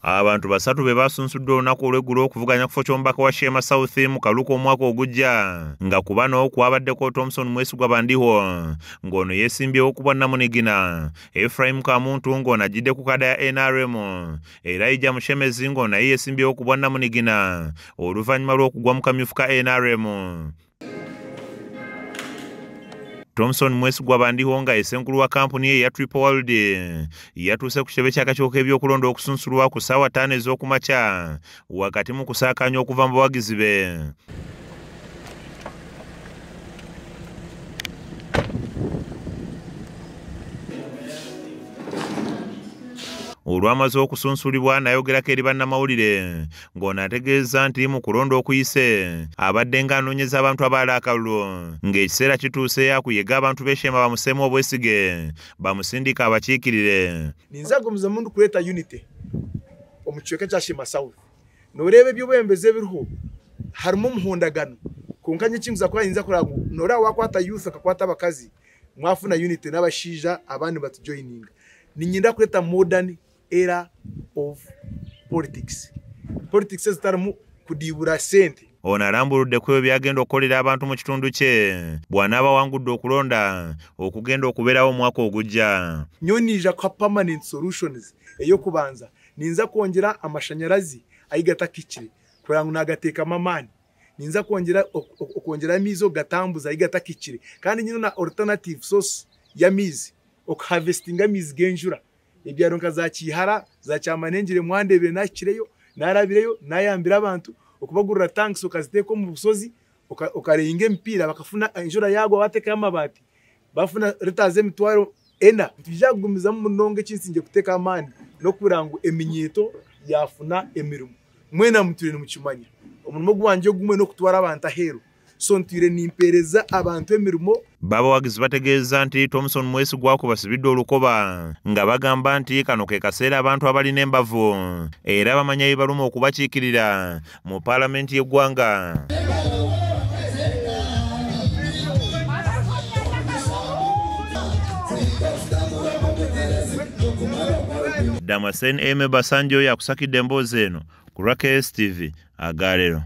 Abantu basatu be basunsudde olunaku olw'eggulo okuvuganya kifo ky'omubaka wa Shema South mu kaluku omwaka ogujja nga ku bano kwabaddeko Thompson Mwesigwa Bandiho ng'ono yeesimbyewo ku bwa Namunigina, Ephraim Kamuntu ng'ono ajjidde ku kada ya NRM, Elijah Mushemezi ng'ono naye yeesimbyewo ku bwa Namunigina oluvannyuma lw'okugwa mu kamyufu ka NRM. Thompson Mwesigwa Bandiho nga esenkulu wa kampuni ye ya Triple World yatuuse ku kitebe ky'akakiiko k'ebyokulonda okusunsulwa ku ssaawa 5 ez'okumakya wakati mu kusaakaanya okuva mu bawagizi be. Olwamaze okusunsulibwa n'ayogerako eri bannamawulire ng'ono ategeeza nti mu kulonda okuyise abadde ng'anoonyeza abantu abaala akalulu ng'ekiseera kituuse akuyega abantu b'e Shema bamuseemu obwesige bamusindika abakiikirire. Ninza gumiza mundu kuleta unity omu kicweka kya Shema South noreeba eby'obwembezi ebiriho harimu omuhondagano konka nyekinguza kuba yinza kurago nora wakwata youth akakwata abakazi mwafuna unity n'abashiija abandi batujoininga ninyenda kuleta modern era of politics zitarimu kudibura sente. Ono alambuludde ku ebyo byagenda okukolera abantu mu kitundu kye bw'anaaba wangudde okulonda okugenda okubeerawo omwaka ogujja. Nyonija kwa permanent solutions eyokubanza ninza kwongera amashanyarazi ayigatakikire kugira ngo nagateekamu amaani, ninza kwongera amiizi gatambuza ayigatakikire kandi nyine na alternative source y'amiizi okuharvestinga amiizi g'enjura ebyaro nka za Kihara za Kyamanengere mwandebere nakireyo narabireyo nayambira abantu okubagurira tanks okaziteeka mu busozi okarenga empiira bakafuna enjura yagwa bateka amabati bafuna retaze emitwaro ena tujagumiza mu munonga ekinsinge kuteka amani no kurango eminyeto yafuna emirimo mwena muturene mu kimanya omuntu gwanje gumwe no kutwara abantu ahero so ntire nimpereza abantu emirimo. Babawagizi bategeeza nti Thompson Mwesigwa basibidde olukoba nga bagamba nti kano ke kaseera abantu abalina embavu era bamanya ebibaluma okubakiikirira mu paalamenti y'eggwanga. Damascene Basanjo yakusakidde emboozi eno ku KSTV Agalero.